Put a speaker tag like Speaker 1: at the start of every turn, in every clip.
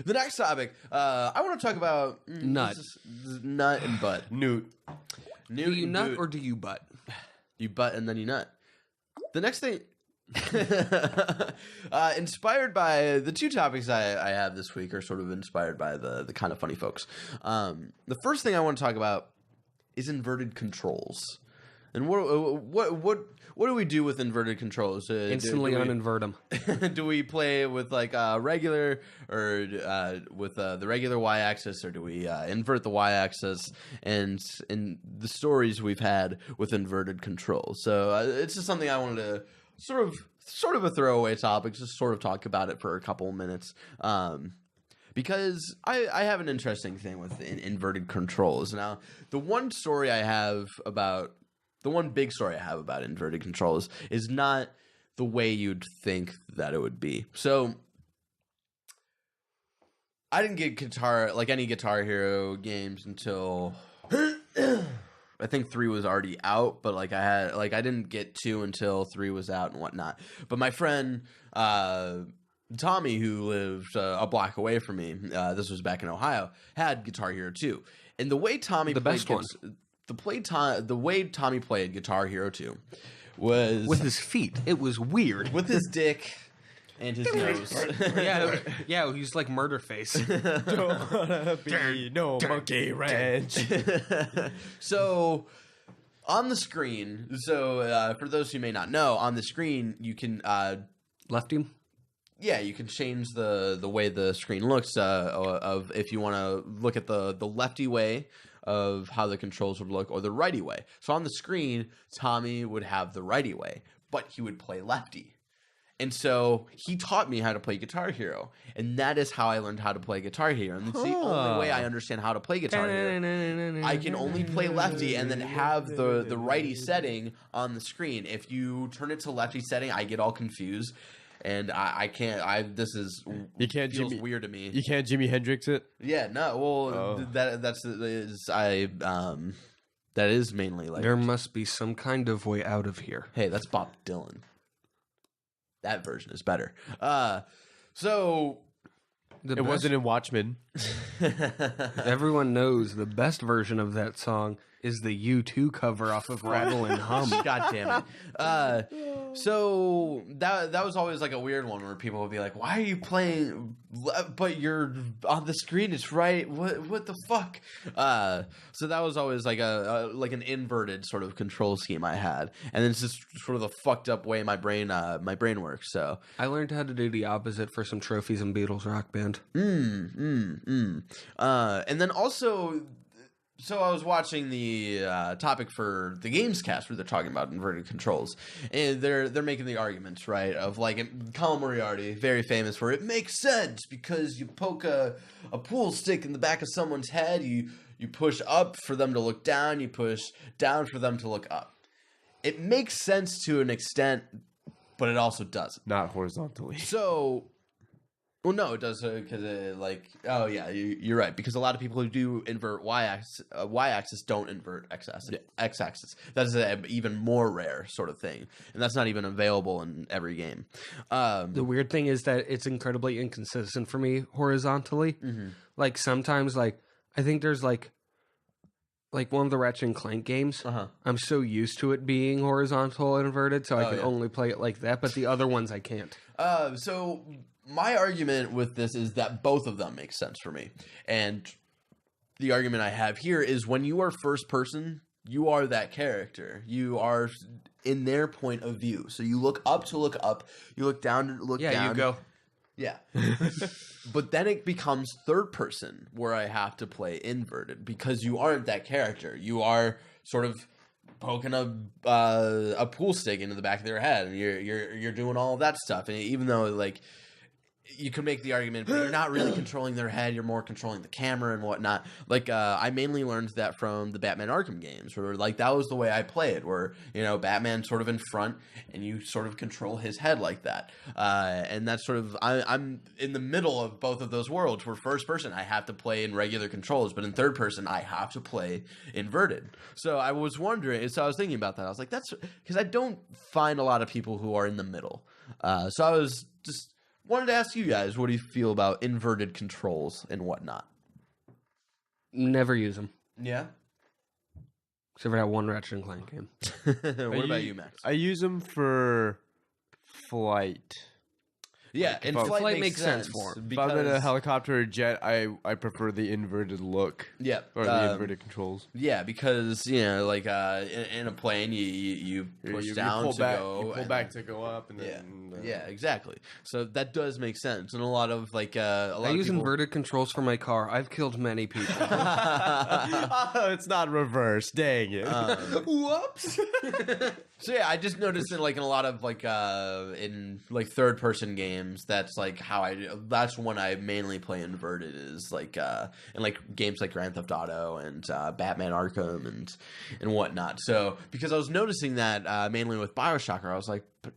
Speaker 1: The next topic, I want to talk about
Speaker 2: Nut.
Speaker 1: this is nut and butt.
Speaker 3: Newt.
Speaker 2: Do you
Speaker 1: and
Speaker 2: nut
Speaker 1: boot.
Speaker 2: or do you butt?
Speaker 1: You butt and then you nut. The next thing, inspired by the two topics I have this week, are sort of inspired by the kind of funny folks. The first thing I want to talk about is inverted controls. And what do we do with inverted controls?
Speaker 2: Instantly uninvert them.
Speaker 1: Do we play with like regular or with the regular y-axis, or do we invert the y-axis? And in the stories we've had with inverted controls, so it's just something I wanted to sort of a throwaway topic, just sort of talk about it for a couple of minutes. Because I have an interesting thing with inverted controls. Now, the one big story I have about inverted controls is not the way you'd think that it would be. So, I didn't get any Guitar Hero games until I think 3 was already out, but I didn't get 2 until 3 was out and whatnot. But my friend Tommy, who lived a block away from me, this was back in Ohio, had Guitar Hero 2. And the way Tommy
Speaker 2: The best one.
Speaker 1: The way Tommy played Guitar Hero 2 was
Speaker 2: With his feet. It was weird.
Speaker 1: with his dick and his nose.
Speaker 2: Yeah, he's like murder face.
Speaker 3: Don't wanna be no monkey wrench.
Speaker 1: So on the screen, for those who may not know, on the screen you can
Speaker 2: Left him?
Speaker 1: yeah, you can change the way the screen looks of if you want to look at the lefty way of how the controls would look, or the righty way. So on the screen, Tommy would have the righty way, but he would play lefty. And so he taught me how to play Guitar Hero, and that is how I learned how to play Guitar Hero. And it's the only way I understand how to play Guitar Hero. I can only play lefty and then have the righty setting on the screen. If you turn it to lefty setting, I get all confused. And I can't. This is feels weird to me.
Speaker 3: You can't Jimi Hendrix it.
Speaker 1: Yeah, no. Well, that is mainly like.
Speaker 2: There must be some kind of way out of here.
Speaker 1: Hey, that's Bob Dylan. That version is better. So
Speaker 3: It wasn't in Watchmen.
Speaker 2: Everyone knows the best version of that song is the U2 cover off of Rattle and Hum.
Speaker 1: God damn it. So that was always like a weird one where people would be like, "Why are you playing? But you're on the screen. It's right. What the fuck?" So that was always like an inverted sort of control scheme I had, and it's just sort of the fucked up way my brain works. So
Speaker 2: I learned how to do the opposite for some trophies in Beatles Rock Band.
Speaker 1: and then also. So I was watching the topic for the Games Cast where they're talking about inverted controls, and they're making the arguments, right, of like Colin Moriarty, very famous for it makes sense because you poke a pool stick in the back of someone's head, you push up for them to look down, you push down for them to look up. It makes sense to an extent, but it also doesn't.
Speaker 3: Not horizontally.
Speaker 1: So. Well, no, it does because you're right. Because a lot of people who do invert y-axis don't invert x-axis. That is an even more rare sort of thing, and that's not even available in every game.
Speaker 2: The weird thing is that it's incredibly inconsistent for me horizontally. Mm-hmm. Like sometimes, like I think there's like one of the Ratchet and Clank games. I'm so used to it being horizontal and inverted, so I can only play it like that. But the other ones I can't.
Speaker 1: So. My argument with this is that both of them make sense for me. And the argument I have here is when you are first person, you are that character. You are in their point of view. So you look up to look up. You look down to look down.
Speaker 2: Yeah, you go.
Speaker 1: Yeah. But then it becomes third person where I have to play inverted because you aren't that character. You are sort of poking a pool stick into the back of their head, and you're doing all of that stuff. And even though like you can make the argument, but you're not really controlling their head. You're more controlling the camera and whatnot. Like, I mainly learned that from the Batman Arkham games, where like that was the way I play it, where Batman's sort of in front and you sort of control his head like that. And that's sort of I'm in the middle of both of those worlds. Where first person I have to play in regular controls, but in third person I have to play inverted. So I was wondering. So I was thinking about that. I was like, that's because I don't find a lot of people who are in the middle. So I was just wanted to ask you guys, what do you feel about inverted controls and whatnot?
Speaker 2: Never use them.
Speaker 1: Yeah.
Speaker 2: Except for that one Ratchet and Clank game.
Speaker 1: What about you, Max?
Speaker 3: I use them for flight.
Speaker 1: Yeah, and flight makes sense
Speaker 2: for him.
Speaker 3: If I'm in a helicopter or jet, I prefer the inverted look.
Speaker 1: Yeah,
Speaker 3: or the inverted controls.
Speaker 1: Yeah, because like in a plane, you push down
Speaker 3: pull
Speaker 1: to
Speaker 3: back,
Speaker 1: go,
Speaker 3: you pull back to go up, and
Speaker 1: yeah, exactly. So that does make sense, and a lot of
Speaker 2: I use inverted controls for my car. I've killed many people.
Speaker 3: It's not reverse. Dang it!
Speaker 2: Whoops.
Speaker 1: So yeah, I just noticed in a lot of in third person games, that's that's when I mainly play inverted, is in games like Grand Theft Auto and Batman Arkham and whatnot. So because I was noticing that mainly with BioShock, I was like, but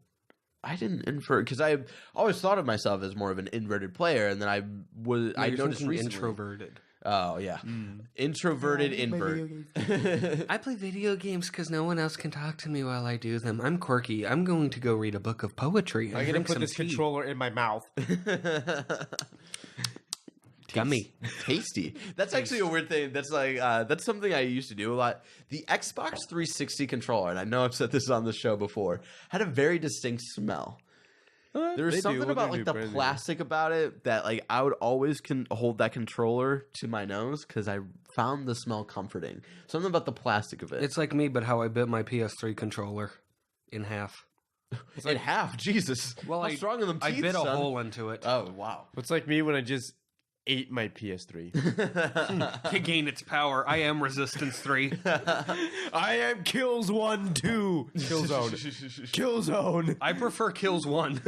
Speaker 1: I didn't invert, because I always thought of myself as more of an inverted player, and then I noticed recently
Speaker 2: introverted.
Speaker 1: Oh yeah, introverted invert.
Speaker 2: I play video games because no one else can talk to me while I do them. I'm quirky. I'm going to go read a book of poetry.
Speaker 3: I'm gonna put this controller in my mouth.
Speaker 2: Gummy,
Speaker 1: tasty. That's actually a weird thing. That's that's something I used to do a lot. The Xbox 360 controller, and I know I've said this on the show before, had a very distinct smell. There was something about the plastic about it that I would always hold that controller to my nose because I found the smell comforting. Something about the plastic of it.
Speaker 2: It's like me, but how I bit my PS3 controller in half.
Speaker 1: In half, Jesus.
Speaker 2: Well,
Speaker 1: how strong are them teeth,
Speaker 2: I bit a
Speaker 1: son?
Speaker 2: hole into it.
Speaker 1: Oh wow.
Speaker 3: It's like me when I just ate my PS3
Speaker 2: to gain its power. I am Resistance 3.
Speaker 3: I am Kills 1, 2. Killzone.
Speaker 2: I prefer Kills 1.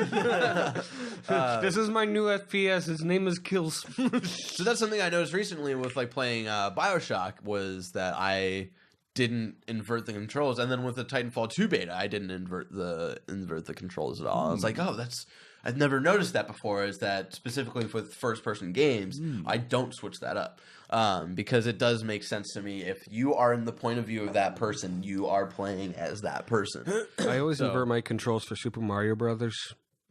Speaker 2: This is my new FPS. His name is Kills.
Speaker 1: So that's something I noticed recently with playing BioShock, was that I didn't invert the controls, and then with the Titanfall 2 beta, I didn't invert the controls at all. I was like, oh, I've never noticed that before, is that specifically with first-person games, I don't switch that up. Because it does make sense to me. If you are in the point of view of that person, you are playing as that person.
Speaker 2: I always invert my controls for Super Mario Brothers.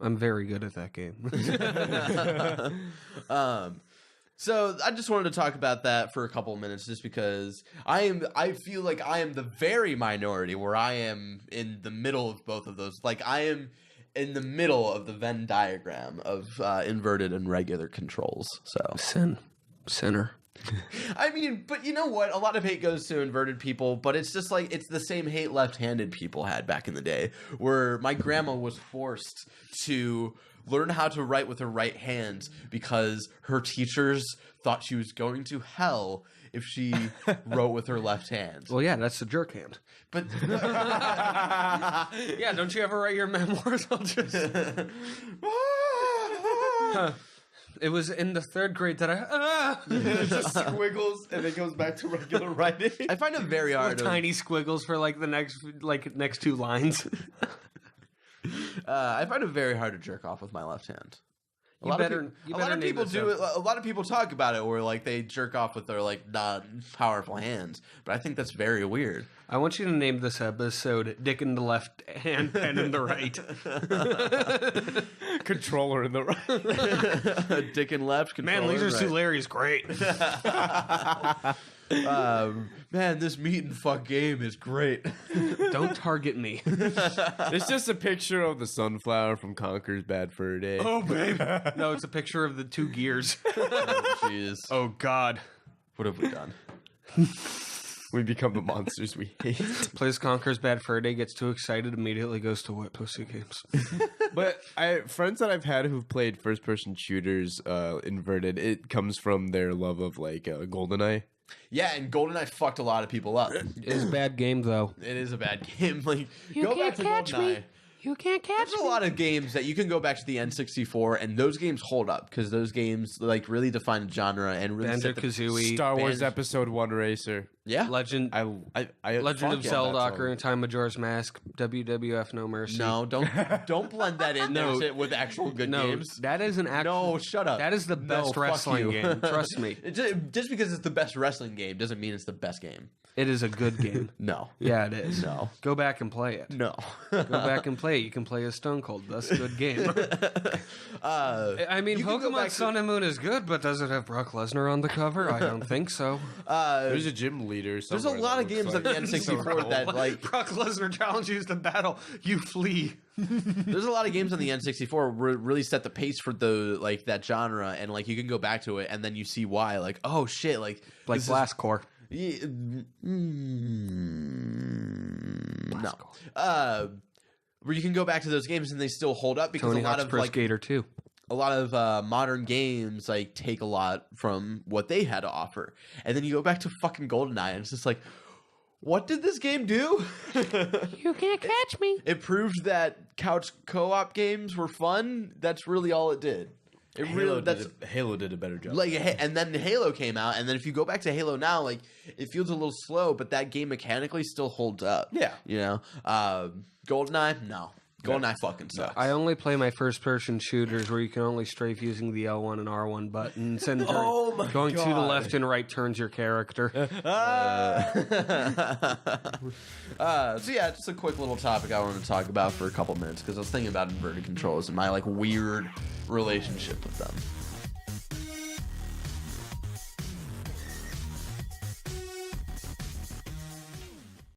Speaker 2: I'm very good at that game.
Speaker 1: So I just wanted to talk about that for a couple of minutes, just because I feel like I am the very minority where I am in the middle of both of those. I am in the middle of the Venn diagram of inverted and regular controls. So
Speaker 2: Sinner.
Speaker 1: I mean, but you know what? A lot of hate goes to inverted people, but it's just it's the same hate left-handed people had back in the day, where my grandma was forced to learn how to write with her right hand because her teachers thought she was going to hell if she wrote with her left hand.
Speaker 2: Well, yeah, that's the jerk hand.
Speaker 1: But
Speaker 2: yeah, don't you ever write your memoirs? I'll just... It was in the third grade that
Speaker 3: it just squiggles and it goes back to regular writing.
Speaker 1: I find it very hard.
Speaker 2: Tiny squiggles for the next two lines.
Speaker 1: I find it very hard to jerk off with my left hand. A lot of people do it. A lot of people talk about it where they jerk off with their non-powerful hands, but I think that's very weird.
Speaker 2: I want you to name this episode "Dick in the Left Hand, Pen in the Right."
Speaker 3: Controller in the right.
Speaker 1: Dick and left.
Speaker 2: Man, Lasers to Larry is great.
Speaker 1: Man, this meat and fuck game is great.
Speaker 2: Don't target me.
Speaker 3: It's just a picture of the sunflower from Conker's Bad Fur Day.
Speaker 2: Oh, babe. No, it's a picture of the two gears.
Speaker 1: Oh, jeez.
Speaker 2: Oh, God.
Speaker 1: What have we done?
Speaker 3: We become the monsters we hate.
Speaker 2: Plays Conker's Bad Fur Day, gets too excited, immediately goes to Wet Pussy Games.
Speaker 3: But friends that I've had who've played first-person shooters inverted, it comes from their love of GoldenEye.
Speaker 1: Yeah, and GoldenEye fucked a lot of people up.
Speaker 2: It's a bad game, though.
Speaker 1: It is a bad game.
Speaker 2: You
Speaker 1: go
Speaker 2: can't
Speaker 1: back to
Speaker 2: catch
Speaker 1: GoldenEye.
Speaker 2: me. You can't catch
Speaker 1: There's a lot of games that you can go back to the N64, and those games hold up because those games really define a genre and really set the
Speaker 2: Banjo-Kazooie.
Speaker 3: Star Wars Episode 1 Racer.
Speaker 1: Yeah.
Speaker 2: Legend
Speaker 3: I
Speaker 2: Legend of
Speaker 3: fuck yeah,
Speaker 2: Zelda,
Speaker 3: that's
Speaker 2: Ocarina of Time, Majora's Mask, WWF No Mercy.
Speaker 1: No, don't blend that in
Speaker 2: No.
Speaker 1: there with actual good
Speaker 2: No,
Speaker 1: games.
Speaker 2: that is an actual.
Speaker 1: No, shut up.
Speaker 2: That is the
Speaker 1: No,
Speaker 2: best
Speaker 1: fuck
Speaker 2: wrestling
Speaker 1: you.
Speaker 2: game. Trust me.
Speaker 1: Just because it's the best wrestling game doesn't mean it's the best game.
Speaker 2: It is a good game.
Speaker 1: No.
Speaker 2: Yeah, it is.
Speaker 1: No.
Speaker 2: Go back and play it.
Speaker 1: No.
Speaker 2: Go back and play it. You can play as Stone Cold. That's a good game. I mean,
Speaker 1: you can go
Speaker 2: Pokemon
Speaker 1: back
Speaker 2: Sun and Moon is good, but does it have Brock Lesnar on the cover? I don't think so.
Speaker 3: There's a gym leader.
Speaker 1: There's a lot of games on the N64 that like
Speaker 2: Brock Lesnar challenges to battle. You flee.
Speaker 1: there's a lot of games on the N64 where really set the pace for the like that genre, and like you can go back to it and then you see why. Like, oh shit, like
Speaker 2: Blast Core.
Speaker 1: No. Where you can go back to those games and they still hold up because
Speaker 2: Tony
Speaker 1: a lot
Speaker 2: Hawk's
Speaker 1: of
Speaker 2: Pro
Speaker 1: like
Speaker 2: Skater 2.
Speaker 1: a lot of modern games like take a lot from what they had to offer, and then you go back to fucking GoldenEye and it's just like, what did this game do?
Speaker 2: You can't catch me.
Speaker 1: It proved that couch co-op games were fun. That's really all it did. It
Speaker 3: Halo
Speaker 1: really
Speaker 3: Halo did a better job.
Speaker 1: like, and then Halo came out, and then if you go back to Halo now, like it feels a little slow, but that game mechanically still holds up.
Speaker 3: Yeah.
Speaker 1: you know, GoldenEye, no, GoldenEye fucking sucks.
Speaker 2: I only play my first-person shooters where you can only strafe using the L1 and R1 buttons, and going to the left and right turns your character.
Speaker 1: So yeah, just a quick little topic I wanted to talk about for a couple minutes because I was thinking about inverted controls and my like weird relationship with them.